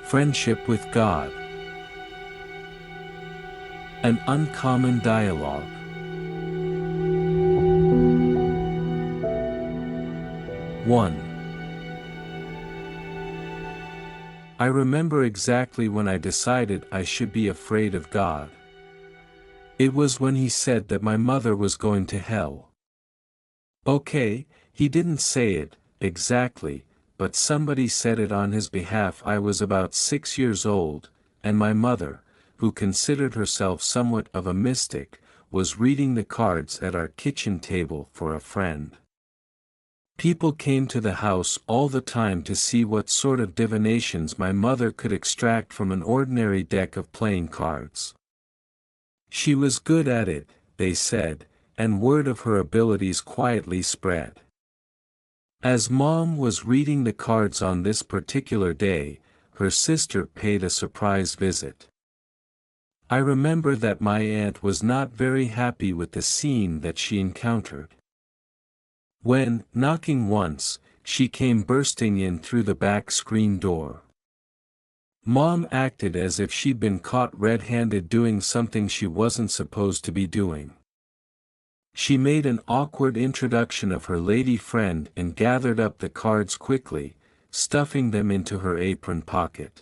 Friendship with God. An uncommon dialogue. 1. I remember exactly when I decided I should be afraid of God. It was when he said that my mother was going to hell. Okay, he didn't say it, exactly, but somebody said it on his behalf. I was about 6 years old, and my mother, who considered herself somewhat of a mystic, was reading the cards at our kitchen table for a friend. People came to the house all the time to see what sort of divinations my mother could extract from an ordinary deck of playing cards. She was good at it, they said, and word of her abilities quietly spread. As Mom was reading the cards on this particular day, her sister paid a surprise visit. I remember that my aunt was not very happy with the scene that she encountered. When, knocking once, she came bursting in through the back screen door. Mom acted as if she'd been caught red-handed doing something she wasn't supposed to be doing. She made an awkward introduction of her lady friend and gathered up the cards quickly, stuffing them into her apron pocket.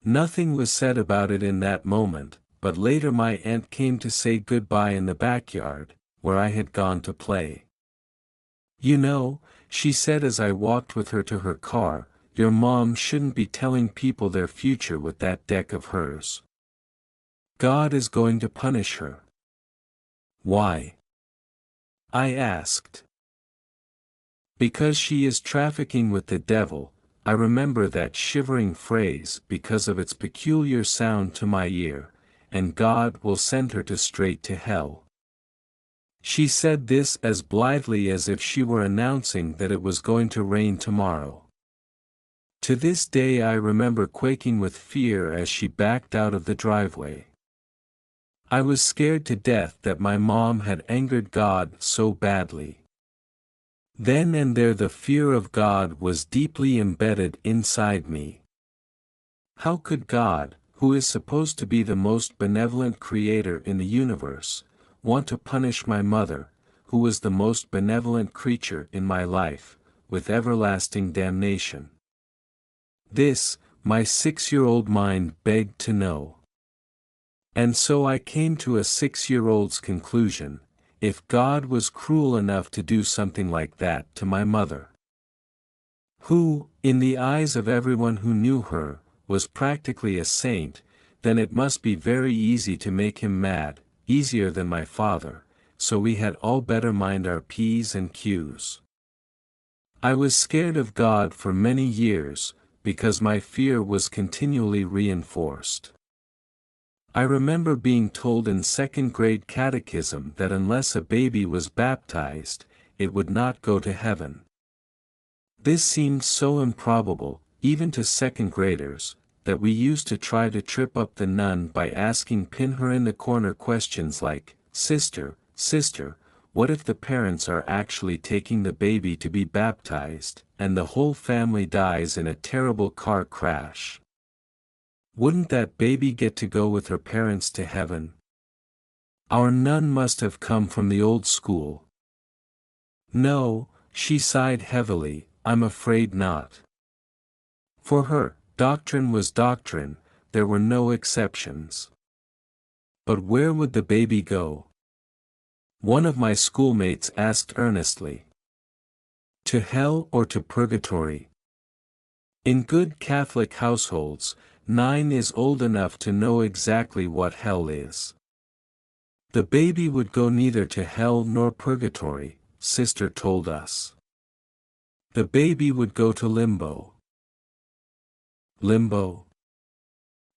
Nothing was said about it in that moment, but later my aunt came to say goodbye in the backyard, where I had gone to play. You know, she said as I walked with her to her car, your mom shouldn't be telling people their future with that deck of hers. God is going to punish her. Why? I asked. Because she is trafficking with the devil. I remember that shivering phrase because of its peculiar sound to my ear, and God will send her straight to hell. She said this as blithely as if she were announcing that it was going to rain tomorrow. To this day I remember quaking with fear as she backed out of the driveway. I was scared to death that my mom had angered God so badly. Then and there the fear of God was deeply embedded inside me. How could God, who is supposed to be the most benevolent creator in the universe, want to punish my mother, who was the most benevolent creature in my life, with everlasting damnation? This, my 6-year-old mind begged to know. And so I came to a 6-year-old's conclusion: if God was cruel enough to do something like that to my mother, who, in the eyes of everyone who knew her, was practically a saint, then it must be very easy to make him mad, easier than my father, so we had all better mind our P's and Q's. I was scared of God for many years, because my fear was continually reinforced. I remember being told in second-grade catechism that unless a baby was baptized, it would not go to heaven. This seemed so improbable, even to second-graders, that we used to try to trip up the nun by asking pin-her-in-the-corner questions like, "Sister, sister, what if the parents are actually taking the baby to be baptized, and the whole family dies in a terrible car crash? Wouldn't that baby get to go with her parents to heaven?" Our nun must have come from the old school. No, she sighed heavily, I'm afraid not. For her, doctrine was doctrine, there were no exceptions. But where would the baby go? One of my schoolmates asked earnestly. To hell or to purgatory? In good Catholic households, 9 is old enough to know exactly what hell is. The baby would go neither to hell nor purgatory, Sister told us. The baby would go to limbo. Limbo?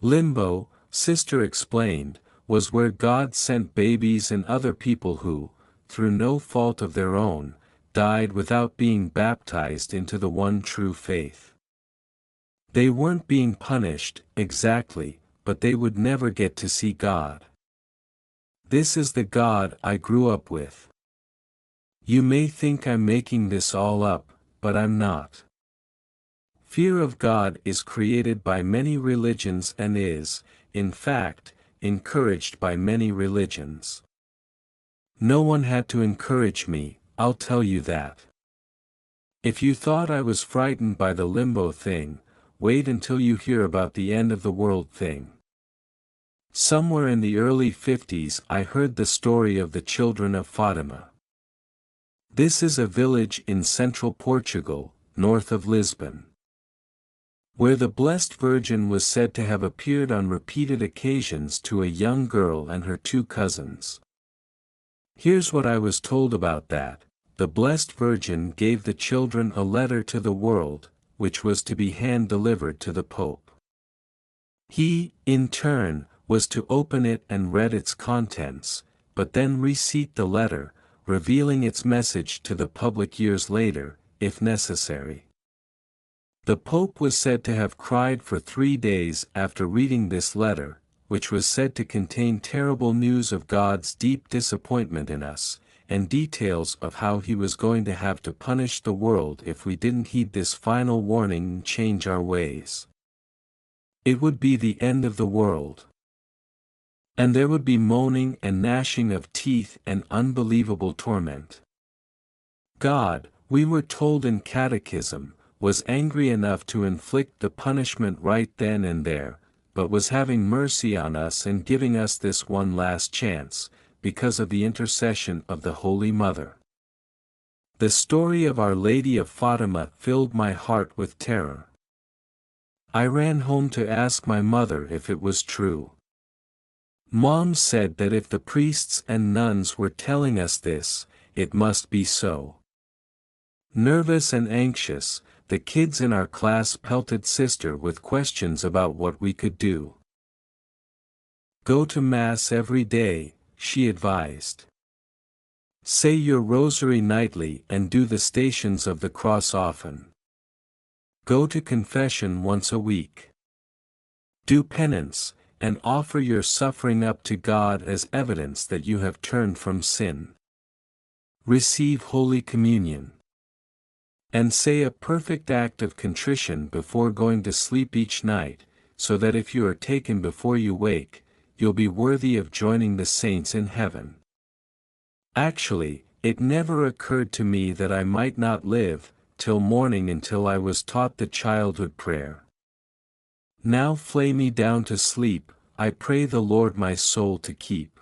Limbo, Sister explained, was where God sent babies and other people who, through no fault of their own, died without being baptized into the one true faith. They weren't being punished, exactly, but they would never get to see God. This is the God I grew up with. You may think I'm making this all up, but I'm not. Fear of God is created by many religions and is, in fact, encouraged by many religions. No one had to encourage me, I'll tell you that. If you thought I was frightened by the limbo thing, wait until you hear about the end of the world thing. Somewhere in the early 50s I heard the story of the children of Fatima. This is a village in central Portugal, north of Lisbon, where the Blessed Virgin was said to have appeared on repeated occasions to a young girl and her two cousins. Here's what I was told about that: the Blessed Virgin gave the children a letter to the world, which was to be hand-delivered to the Pope. He, in turn, was to open it and read its contents, but then reseat the letter, revealing its message to the public years later, if necessary. The Pope was said to have cried for 3 days after reading this letter, which was said to contain terrible news of God's deep disappointment in us, and details of how he was going to have to punish the world if we didn't heed this final warning and change our ways. It would be the end of the world. And there would be moaning and gnashing of teeth and unbelievable torment. God, we were told in Catechism, was angry enough to inflict the punishment right then and there, but was having mercy on us and giving us this one last chance, because of the intercession of the Holy Mother. The story of Our Lady of Fatima filled my heart with terror. I ran home to ask my mother if it was true. Mom said that if the priests and nuns were telling us this, it must be so. Nervous and anxious, the kids in our class pelted Sister with questions about what we could do. Go to Mass every day, she advised. Say your rosary nightly and do the Stations of the Cross often. Go to confession once a week. Do penance, and offer your suffering up to God as evidence that you have turned from sin. Receive Holy Communion. And say a perfect act of contrition before going to sleep each night, so that if you are taken before you wake, you'll be worthy of joining the saints in heaven. Actually, it never occurred to me that I might not live till morning until I was taught the childhood prayer. Now flay me down to sleep, I pray the Lord my soul to keep.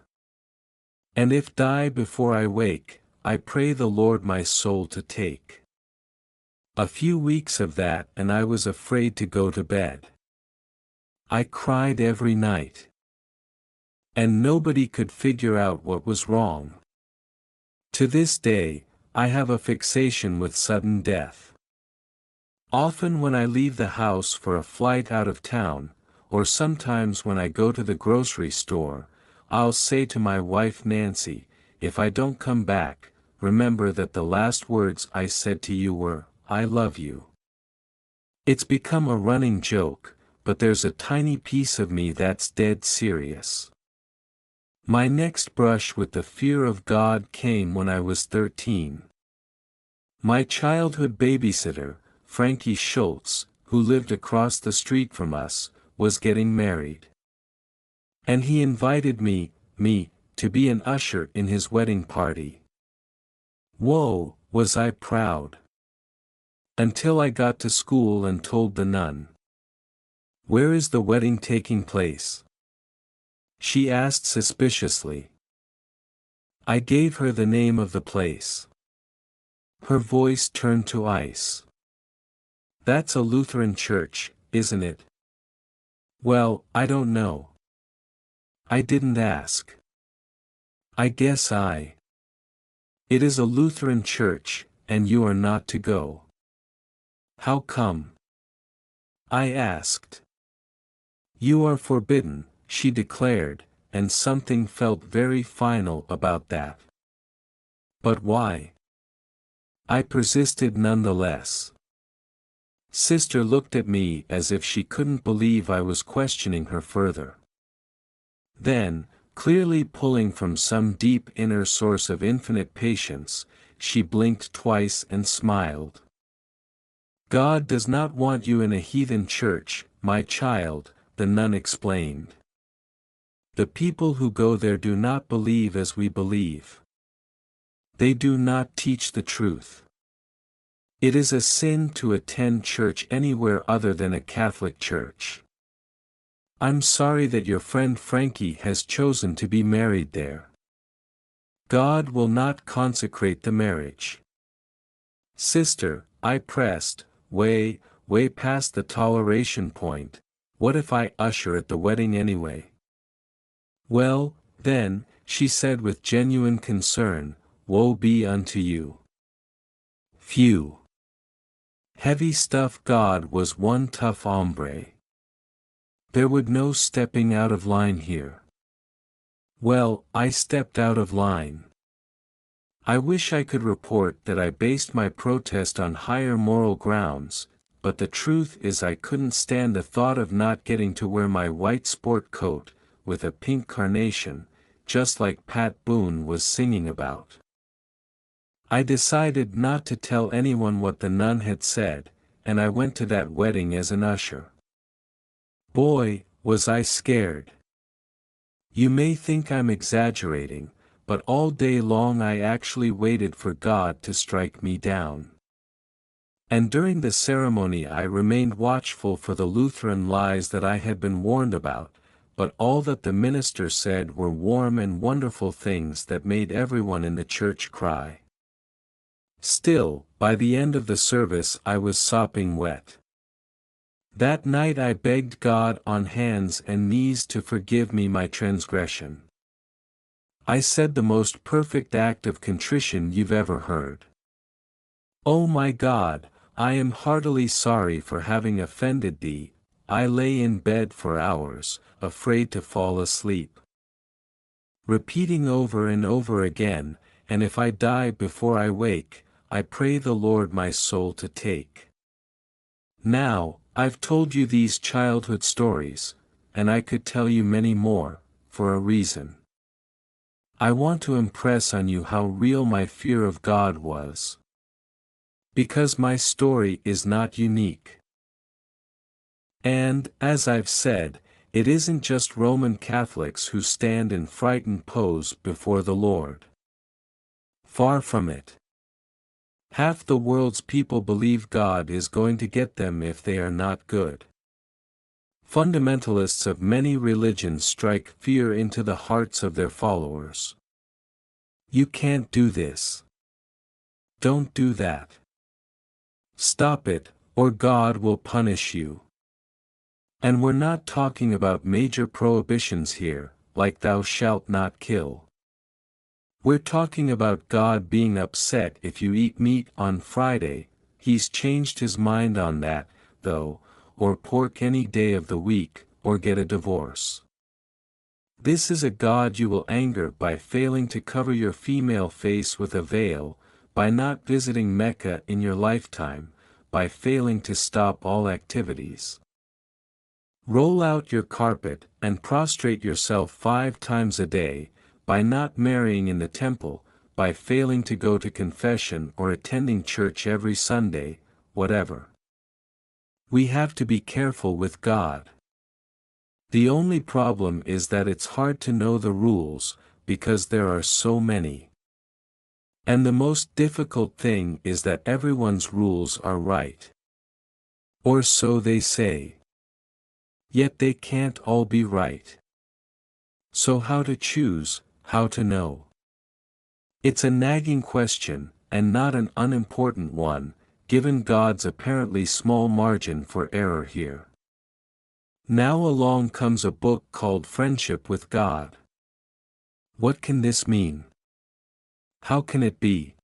And if die before I wake, I pray the Lord my soul to take. A few weeks of that and I was afraid to go to bed. I cried every night. And nobody could figure out what was wrong. To this day, I have a fixation with sudden death. Often when I leave the house for a flight out of town, or sometimes when I go to the grocery store, I'll say to my wife Nancy, if I don't come back, remember that the last words I said to you were, I love you. It's become a running joke, but there's a tiny piece of me that's dead serious. My next brush with the fear of God came when I was 13. My childhood babysitter, Frankie Schultz, who lived across the street from us, was getting married. And he invited me, to be an usher in his wedding party. Whoa, was I proud. Until I got to school and told the nun. Where is the wedding taking place? She asked suspiciously. I gave her the name of the place. Her voice turned to ice. That's a Lutheran church, isn't it? Well, I don't know. I didn't ask. I guess It is a Lutheran church, and you are not to go. How come? I asked. You are forbidden, she declared, and something felt very final about that. But why? I persisted nonetheless. Sister looked at me as if she couldn't believe I was questioning her further. Then, clearly pulling from some deep inner source of infinite patience, she blinked twice and smiled. God does not want you in a heathen church, my child, the nun explained. The people who go there do not believe as we believe. They do not teach the truth. It is a sin to attend church anywhere other than a Catholic church. I'm sorry that your friend Frankie has chosen to be married there. God will not consecrate the marriage. Sister, I pressed, way past the toleration point. What if I usher at the wedding anyway? Well, then, she said with genuine concern, woe be unto you. Phew. Heavy stuff. God was one tough hombre. There would no stepping out of line here. Well, I stepped out of line. I wish I could report that I based my protest on higher moral grounds, but the truth is I couldn't stand the thought of not getting to wear my white sport coat, with a pink carnation, just like Pat Boone was singing about. I decided not to tell anyone what the nun had said, and I went to that wedding as an usher. Boy, was I scared. You may think I'm exaggerating, but all day long I actually waited for God to strike me down. And during the ceremony I remained watchful for the Lutheran lies that I had been warned about, but all that the minister said were warm and wonderful things that made everyone in the church cry. Still, by the end of the service I was sopping wet. That night I begged God on hands and knees to forgive me my transgression. I said the most perfect act of contrition you've ever heard. Oh my God, I am heartily sorry for having offended thee. I lay in bed for hours, afraid to fall asleep. Repeating over and over again, and if I die before I wake, I pray the Lord my soul to take. Now, I've told you these childhood stories, and I could tell you many more, for a reason. I want to impress on you how real my fear of God was. Because my story is not unique. And, as I've said, it isn't just Roman Catholics who stand in frightened pose before the Lord. Far from it. Half the world's people believe God is going to get them if they are not good. Fundamentalists of many religions strike fear into the hearts of their followers. You can't do this. Don't do that. Stop it, or God will punish you. And we're not talking about major prohibitions here, like thou shalt not kill. We're talking about God being upset if you eat meat on Friday. He's changed his mind on that, though, or pork any day of the week, or get a divorce. This is a God you will anger by failing to cover your female face with a veil, by not visiting Mecca in your lifetime, by failing to stop all activities. Roll out your carpet and prostrate yourself 5 times a day, by not marrying in the temple, by failing to go to confession or attending church every Sunday, whatever. We have to be careful with God. The only problem is that it's hard to know the rules, because there are so many. And the most difficult thing is that everyone's rules are right. Or so they say. Yet they can't all be right. So how to choose, how to know? It's a nagging question, and not an unimportant one, given God's apparently small margin for error here. Now along comes a book called Friendship with God. What can this mean? How can it be?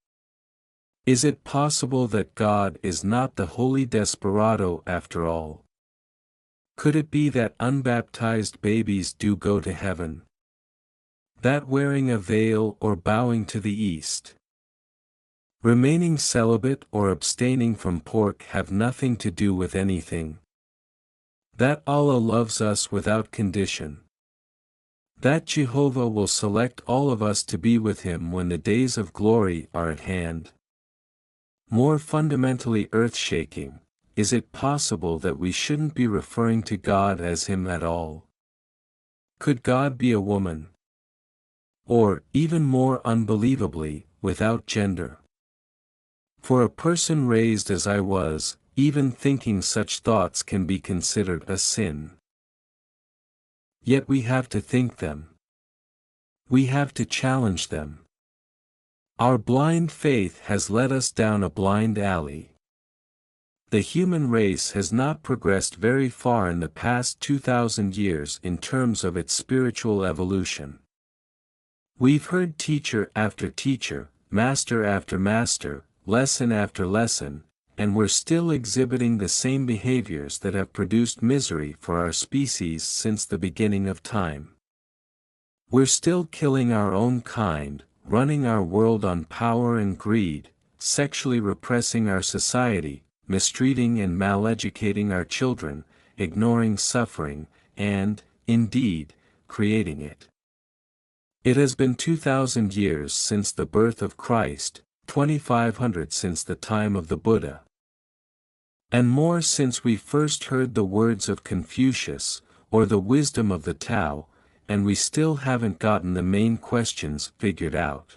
Is it possible that God is not the holy desperado after all? Could it be that unbaptized babies do go to heaven? That wearing a veil or bowing to the east, remaining celibate or abstaining from pork have nothing to do with anything? That Allah loves us without condition. That Jehovah will select all of us to be with him when the days of glory are at hand. More fundamentally earth-shaking, is it possible that we shouldn't be referring to God as Him at all? Could God be a woman? Or, even more unbelievably, without gender? For a person raised as I was, even thinking such thoughts can be considered a sin. Yet we have to think them. We have to challenge them. Our blind faith has led us down a blind alley. The human race has not progressed very far in the past 2,000 years in terms of its spiritual evolution. We've heard teacher after teacher, master after master, lesson after lesson, and we're still exhibiting the same behaviors that have produced misery for our species since the beginning of time. We're still killing our own kind, running our world on power and greed, sexually repressing our society, mistreating and maleducating our children, ignoring suffering, and, indeed, creating it. It has been 2,000 years since the birth of Christ, 2,500 since the time of the Buddha. And more since we first heard the words of Confucius, or the wisdom of the Tao, and we still haven't gotten the main questions figured out.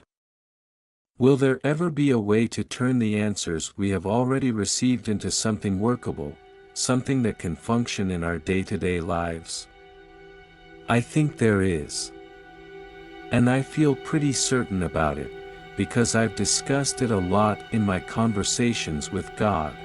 Will there ever be a way to turn the answers we have already received into something workable, something that can function in our day-to-day lives? I think there is. And I feel pretty certain about it, because I've discussed it a lot in my conversations with God.